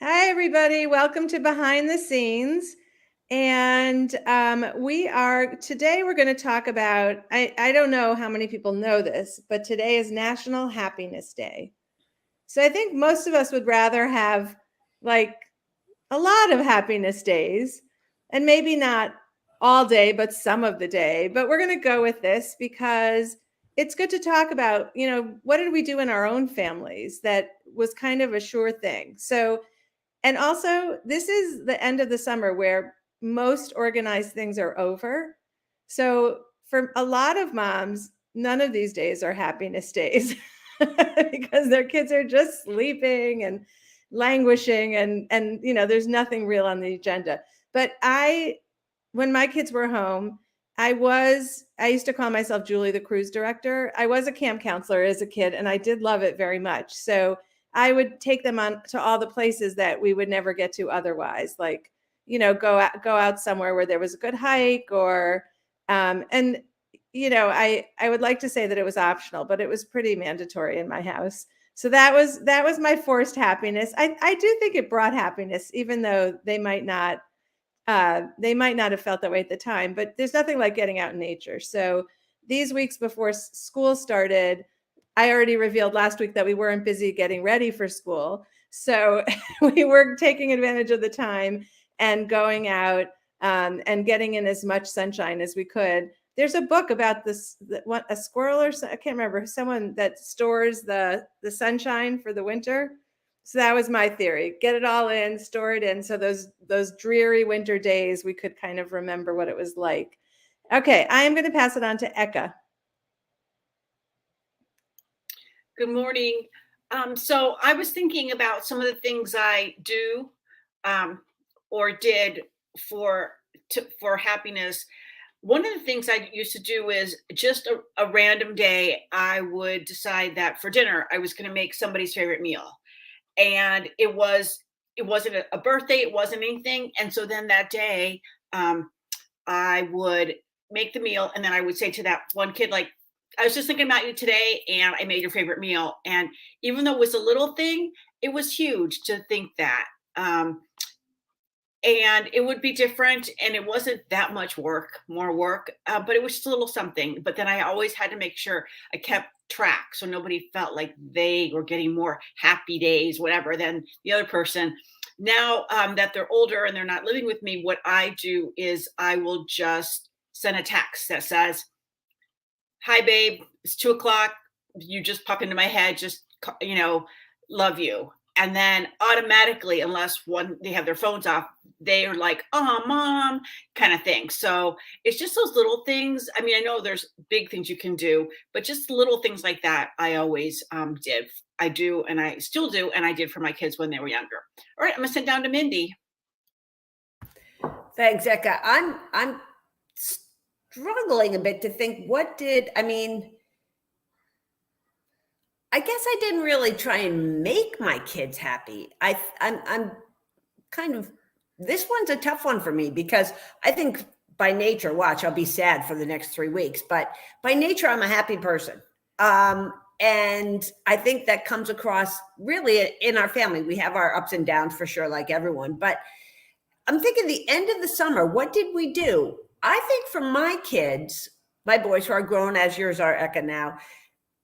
Hi, everybody. Welcome to Behind the Scenes. And today we're going to talk about, I don't know how many people know this, but today is National Happiness Day. So I think most of us would rather have like a lot of happiness days, and maybe not all day, but some of the day. But we're going to go with this because it's good to talk about, what did we do in our own families that was kind of a sure thing. And also, this is the end of the summer where most organized things are over. So for a lot of moms, none of these days are happiness days because their kids are just sleeping and languishing and there's nothing real on the agenda. But when my kids were home, I used to call myself Julie the cruise director. I was a camp counselor as a kid and I did love it very much. So I would take them on to all the places that we would never get to otherwise, like, go out somewhere where there was a good hike or, and, I would like to say that it was optional, but it was pretty mandatory in my house. So that was my forced happiness. I do think it brought happiness, even though they might not have felt that way at the time, but there's nothing like getting out in nature. So these weeks before school started, I already revealed last week that we weren't busy getting ready for school. So we were taking advantage of the time and going out and getting in as much sunshine as we could. There's a book about this, a squirrel or I can't remember, someone that stores the sunshine for the winter. So that was my theory. Get it all in, store it in. So those dreary winter days, we could kind of remember what it was like. Okay, I am going to pass it on to Eka. Good morning. So I was thinking about some of the things I do or did for happiness. One of the things I used to do is just a random day, I would decide that for dinner I was going to make somebody's favorite meal, and it wasn't a birthday, it wasn't anything, and so then that day I would make the meal, and then I would say to that one kid, like, I was just thinking about you today, and I made your favorite meal. And even though it was a little thing, it was huge to think that. And it would be different, and it wasn't that much work, more work, but it was just a little something. But then I always had to make sure I kept track so nobody felt like they were getting more happy days, whatever, than the other person. Now that they're older and they're not living with me, what I do is I will just send a text that says, "Hi, babe, it's 2 o'clock. You just pop into my head. Just, love you." And then automatically, unless one they have their phones off, they are like, "Oh, mom," kind of thing. So it's just those little things. I mean, I know there's big things you can do, but just little things like that. I always did. I do, and I still do, and I did for my kids when they were younger. All right, I'm gonna send down to Mindy. Thanks, Eka. I'm struggling a bit to think I guess I didn't really try and make my kids happy. I'm kind of this one's a tough one for me because I think by nature, watch, I'll be sad for the next 3 weeks, but by nature, I'm a happy person. And I think that comes across really in our family. We have our ups and downs for sure, like everyone, but I'm thinking the end of the summer, what did we do? I think for my kids, my boys who are grown as yours are, Eka, now,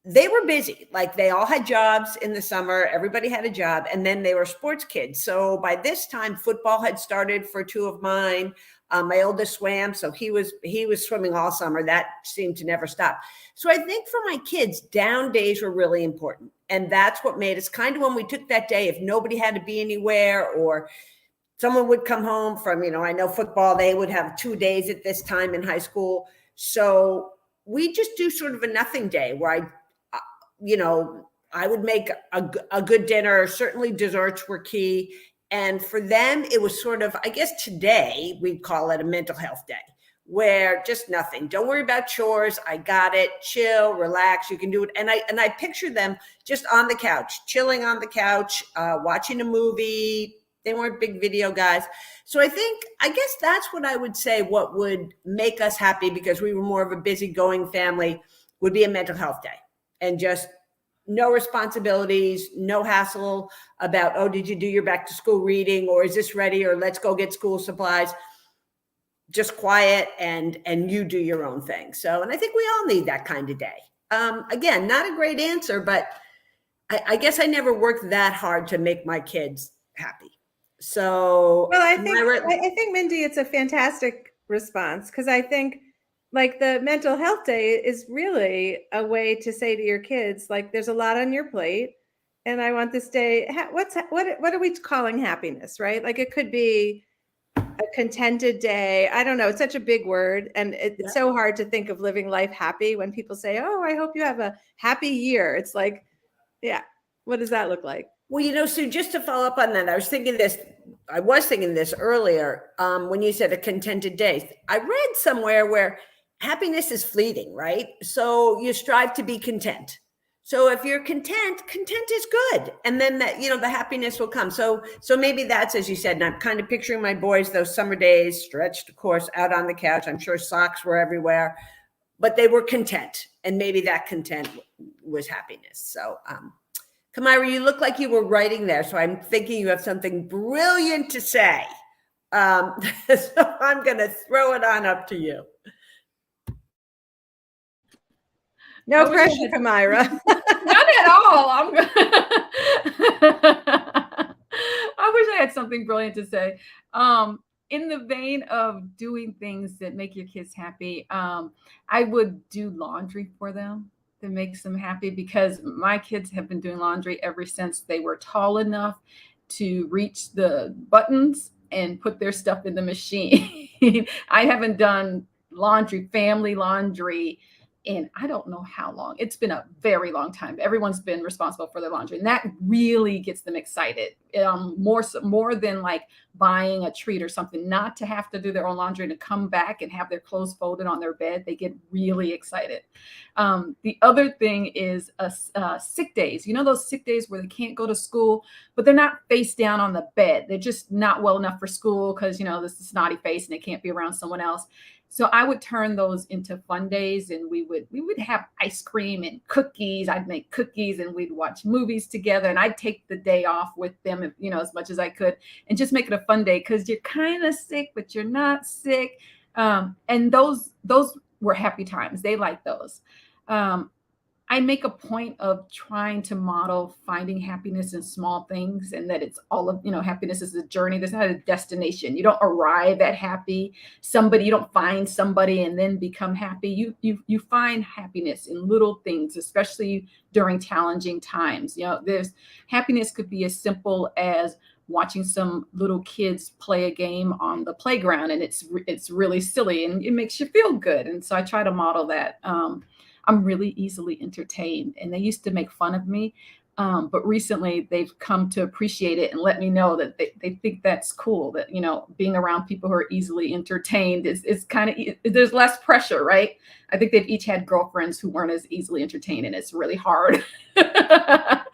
they were busy. Like they all had jobs in the summer. Everybody had a job. And then they were sports kids. So by this time, football had started for two of mine. My oldest swam. So he was swimming all summer. That seemed to never stop. So I think for my kids, down days were really important. And that's what made us kind of when we took that day, if nobody had to be anywhere or someone would come home from, I know football, they would have 2 days at this time in high school. So we just do sort of a nothing day where I would make a good dinner. Certainly desserts were key. And for them, it was sort of, I guess today we'd call it a mental health day where just nothing. Don't worry about chores. I got it. Chill, relax. You can do it. And I picture them just on the couch, chilling on the couch, watching a movie. They weren't big video guys. So I guess that's what I would say, what would make us happy because we were more of a busy going family would be a mental health day and just no responsibilities, no hassle about, oh, did you do your back to school reading, or is this ready, or let's go get school supplies. Just quiet, and you do your own thing. So, and I think we all need that kind of day. Again, not a great answer, but I guess I never worked that hard to make my kids happy. So, well, I think Mindy, it's a fantastic response, because I think like the mental health day is really a way to say to your kids, like, there's a lot on your plate, and I want this day. What are we calling happiness, right? Like, it could be a contented day. I don't know. It's such a big word. And it's so hard to think of living life happy when people say, oh, I hope you have a happy year. It's like, yeah, what does that look like? Well, Sue, just to follow up on that, I was thinking this earlier when you said a contented day. I read somewhere where happiness is fleeting, right? So you strive to be content. So if you're content is good. And then that, the happiness will come. So maybe that's, as you said, and I'm kind of picturing my boys, those summer days, stretched, of course, out on the couch. I'm sure socks were everywhere, but they were content. And maybe that content was happiness. So, Kamira, you look like you were writing there. So I'm thinking you have something brilliant to say. So I'm going to throw it on up to you. No pressure, Kamira. Not at all. I wish I had something brilliant to say. In the vein of doing things that make your kids happy, I would do laundry for them that makes them happy, because my kids have been doing laundry ever since they were tall enough to reach the buttons and put their stuff in the machine. I haven't done family laundry, in I don't know how long. It's been a very long time. Everyone's been responsible for their laundry, and that really gets them excited. More than like buying a treat or something, not to have to do their own laundry and to come back and have their clothes folded on their bed. They get really excited. The other thing is sick days. Those sick days where they can't go to school, but they're not face down on the bed. They're just not well enough for school because, this is snotty face and they can't be around someone else. So I would turn those into fun days, and we would have ice cream and cookies. I'd make cookies and we'd watch movies together, and I'd take the day off with them, as much as I could, and just make it a fun day, because you're kind of sick, but you're not sick. And those were happy times. They like those. I make a point of trying to model finding happiness in small things, and that it's all of, happiness is a journey. There's not a destination. You don't arrive at happy. You don't find somebody and then become happy. You find happiness in little things, especially during challenging times. There's happiness could be as simple as watching some little kids play a game on the playground, and it's really silly and it makes you feel good. And so I try to model that. I'm really easily entertained, and they used to make fun of me. But recently they've come to appreciate it and let me know that they think that's cool, that, being around people who are easily entertained is kind of, there's less pressure, right? I think they've each had girlfriends who weren't as easily entertained, and it's really hard to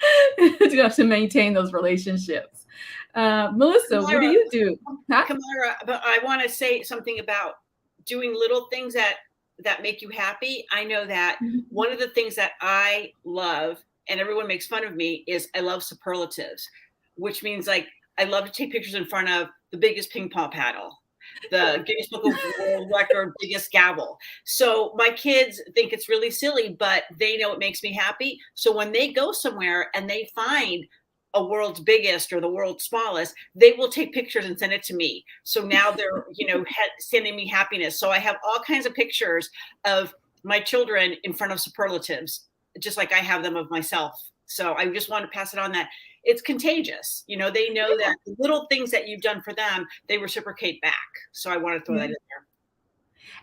maintain those relationships. Melissa, what do you do? Huh? Kamira, but I want to say something about doing little things that make you happy. I know that one of the things that I love, and everyone makes fun of me, is I love superlatives, which means like I love to take pictures in front of the biggest ping pong paddle, the Guinness Book of World Record biggest gavel. So my kids think it's really silly, but they know it makes me happy. So when they go somewhere and they find a world's biggest or the world's smallest, they will take pictures and send it to me. So now they're, sending me happiness. So I have all kinds of pictures of my children in front of superlatives, just like I have them of myself. So I just want to pass it on that it's contagious. They know that the little things that you've done for them, they reciprocate back. So I want to throw that in there.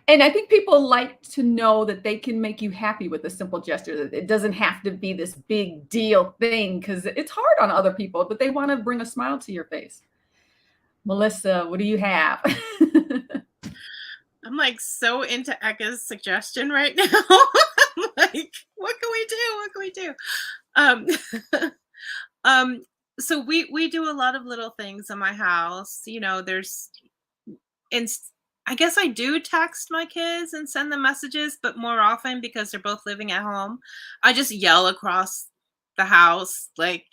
And I think people like to know that they can make you happy with a simple gesture, that it doesn't have to be this big deal thing, because it's hard on other people, but they want to bring a smile to your face. Melissa, what do you have? I'm like so into Eka's suggestion right now. I'm like, what can we do? What can we do? So we do a lot of little things in my house. I guess I do text my kids and send them messages, but more often, because they're both living at home, I just yell across the house. Like,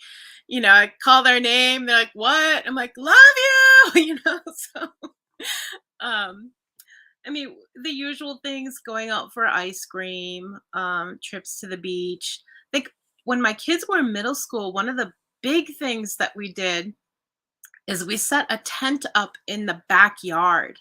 I call their name. They're like, "What?" I'm like, "Love you." So, I mean, the usual things, going out for ice cream, trips to the beach. Like when my kids were in middle school, one of the big things that we did is we set a tent up in the backyard,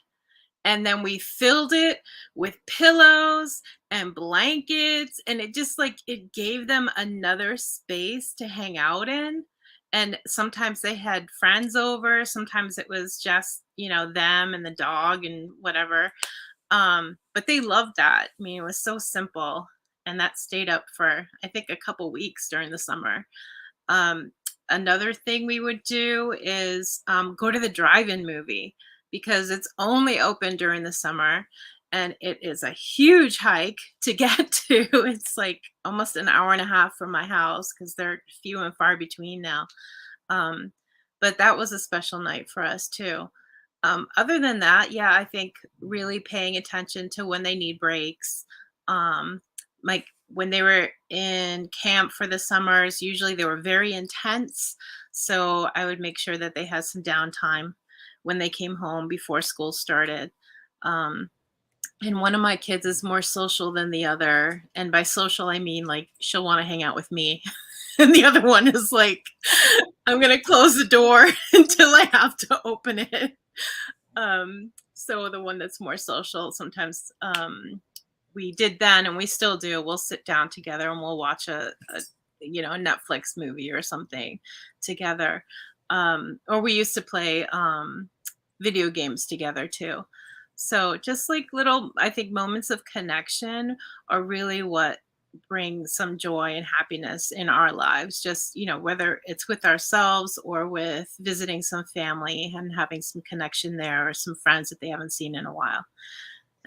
and then we filled it with pillows and blankets, and it just like it gave them another space to hang out in. And sometimes they had friends over, sometimes it was just them and the dog and whatever. But they loved that. I mean, it was so simple, and that stayed up for I think a couple weeks during the summer. um, Another thing we would do is go to the drive-in movie, because it's only open during the summer, and it is a huge hike to get to. It's like almost an hour and a half from my house, because they're few and far between now. Um, but that was a special night for us too. Other than that, yeah, I think really paying attention to when they need breaks. Like when they were in camp for the summers, usually they were very intense. So I would make sure that they had some downtime when they came home before school started. Um, and one of my kids is more social than the other. And by social, I mean like she'll want to hang out with me. And the other one is like, I'm going to close the door until I have to open it. So the one that's more social, sometimes we did then, and we still do. We'll sit down together and we'll watch a Netflix movie or something together. Or we used to play video games together too. So just like little, I think, moments of connection are really what bring some joy and happiness in our lives. Just, whether it's with ourselves or with visiting some family and having some connection there, or some friends that they haven't seen in a while.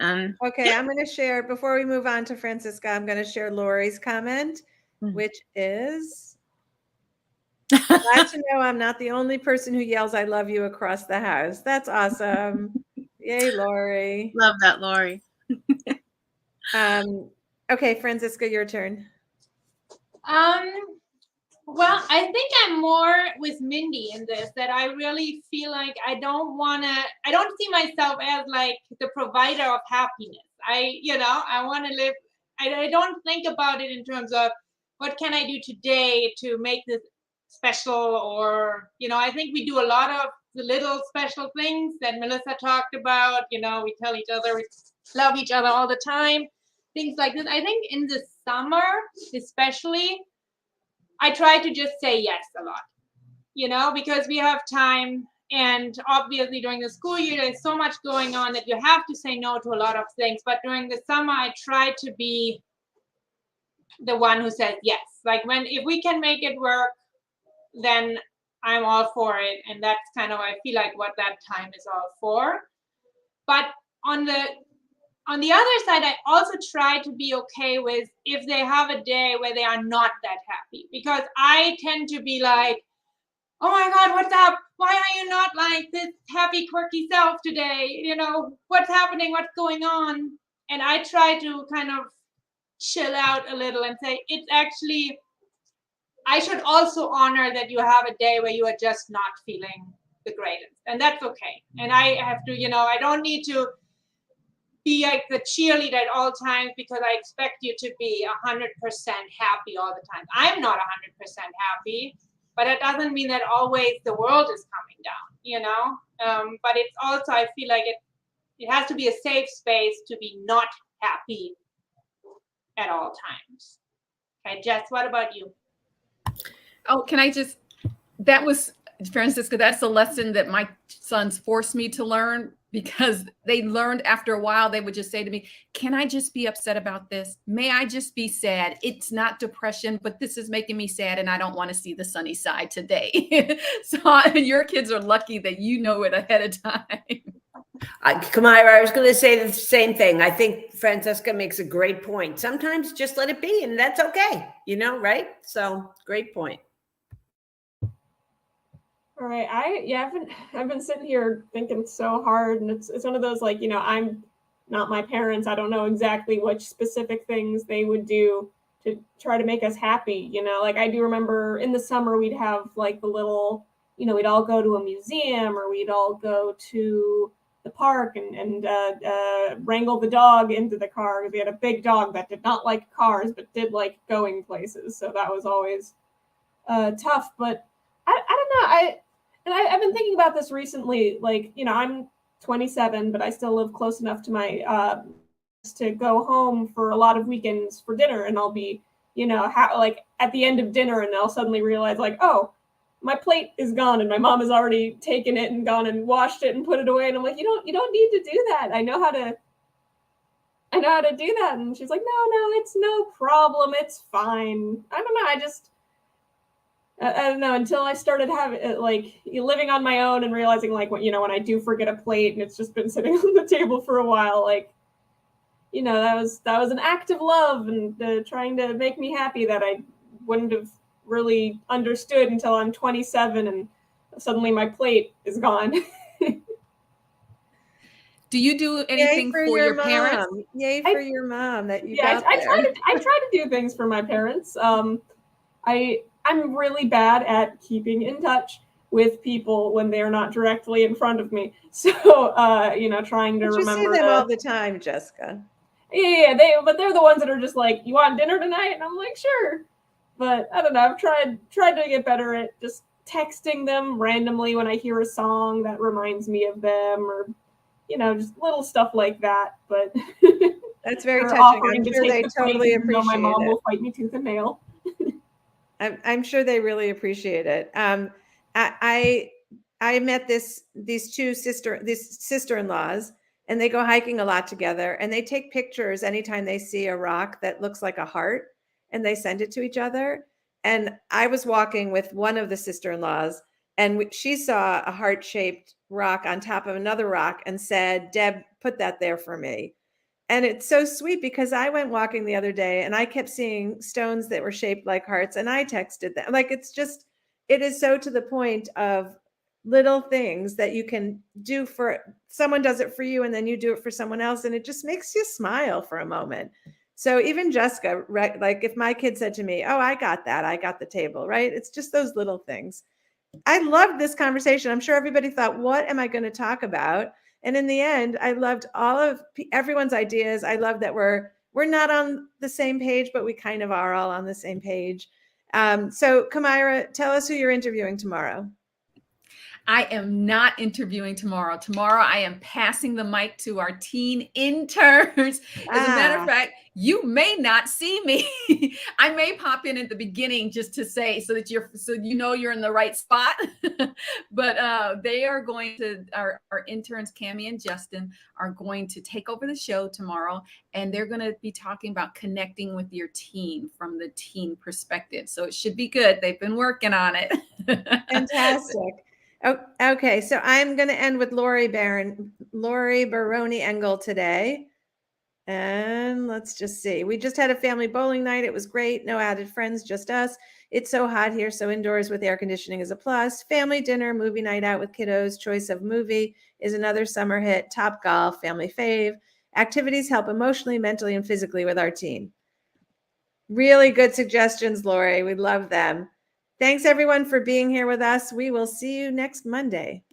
And Okay, I'm going to share, before we move on to Francisca, I'm going to share Lori's comment, which is, glad to know I'm not the only person who yells "I love you" across the house. That's awesome. Yay, Lori. Love that, Lori. Okay, Francisca, your turn. Well, I think I'm more with Mindy in this, that I really feel like I don't see myself as like the provider of happiness. I want to live, I don't think about it in terms of what can I do today to make this special, or, I think we do a lot of the little special things that Melissa talked about. We tell each other we love each other all the time, things like this. I think in the summer, especially, I try to just say yes a lot, because we have time, and obviously during the school year, there's so much going on that you have to say no to a lot of things. But during the summer, I try to be the one who says yes. Like if we can make it work, then I'm all for it. And that's kind of, I feel like, what that time is all for. But on the other side, I also try to be okay with if they have a day where they are not that happy, because I tend to be like, oh my God, what's up? Why are you not like this happy, quirky self today? What's happening? What's going on? And I try to kind of chill out a little and say, it's actually, I should also honor that you have a day where you are just not feeling the greatest. And that's okay. And I have to, I don't need to be like the cheerleader at all times, because I expect you to be 100% happy all the time. I'm not 100% happy, but it doesn't mean that always the world is coming down, but it's also, I feel like it has to be a safe space to be not happy at all times. Okay, Jess, what about you? Oh, can I just, that was, Francisca, that's a lesson that my sons forced me to learn, because they learned after a while. They would just say to me, can I just be upset about this? May I just be sad? It's not depression, but this is making me sad, and I don't want to see the sunny side today. So your kids are lucky that you know it ahead of time. Kamira, I was going to say the same thing. I think Francisca makes a great point. Sometimes just let it be, and that's okay, right? So great point. All right. I've been sitting here thinking so hard, and it's one of those, like, I'm not my parents. I don't know exactly which specific things they would do to try to make us happy. Like I do remember in the summer we'd have like the little, we'd all go to a museum or we'd all go to the park and wrangle the dog into the car, because we had a big dog that did not like cars but did like going places. So that was always tough. But I don't know. I've been thinking about this recently. Like, I'm 27, but I still live close enough to my to go home for a lot of weekends for dinner, and I'll be, like at the end of dinner, and I'll suddenly realize like, oh, my plate is gone, and my mom has already taken it and gone and washed it and put it away, and I'm like, you don't need to do that. I know how to do that. And she's like, no, it's no problem. It's fine. I don't know. I don't know, until I started having like living on my own and realizing like when I do forget a plate and it's just been sitting on the table for a while, like, that was an act of love and trying to make me happy that I wouldn't have really understood until I'm 27 and suddenly my plate is gone. Do you do anything for your parents? Yay for your mom that you Yeah, got I there. try to do things for my parents. I'm really bad at keeping in touch with people when they're not directly in front of me. So, trying to But you remember see them to, all the time, Jessica. yeah, but they're the ones that are just like, you want dinner tonight? And I'm like, sure. But I don't know. I've tried to get better at just texting them randomly when I hear a song that reminds me of them, or, just little stuff like that. But That's very or touching. offering I'm to sure take they the plate, totally even though my appreciate mom it. will fight me tooth and nail. I'm sure they really appreciate it. I met these sister-in-laws, and they go hiking a lot together, and they take pictures anytime they see a rock that looks like a heart, and they send it to each other. And I was walking with one of the sister-in-laws, and she saw a heart-shaped rock on top of another rock and said, "Deb, put that there for me." And it's so sweet because I went walking the other day and I kept seeing stones that were shaped like hearts, and I texted them. Like, it is so to the point of little things that you can do for someone, does it for you, and then you do it for someone else. And it just makes you smile for a moment. So even Jessica, right? Like if my kid said to me, "Oh, I got that. I got the table," right? It's just those little things. I loved this conversation. I'm sure everybody thought, what am I going to talk about? And in the end, I loved all of everyone's ideas. I love that we're not on the same page, but we kind of are all on the same page. So Kamira, tell us who you're interviewing tomorrow. I am not interviewing tomorrow. Tomorrow, I am passing the mic to our teen interns. As a matter of fact, you may not see me. I may pop in at the beginning just to say, so you know you're in the right spot. But they are going to, our interns, Cammie and Justin, are going to take over the show tomorrow, and they're going to be talking about connecting with your teen from the teen perspective. So it should be good. They've been working on it. Fantastic. Oh, okay, so I'm going to end with Lori Baroni Engel today. And let's just see. We just had a family bowling night. It was great. No added friends, just us. It's so hot here, so indoors with air conditioning is a plus. Family dinner, movie night out with kiddos. Choice of movie is another summer hit. Top golf, family fave. Activities help emotionally, mentally, and physically with our teen. Really good suggestions, Lori. We love them. Thanks, everyone, for being here with us. We will see you next Monday.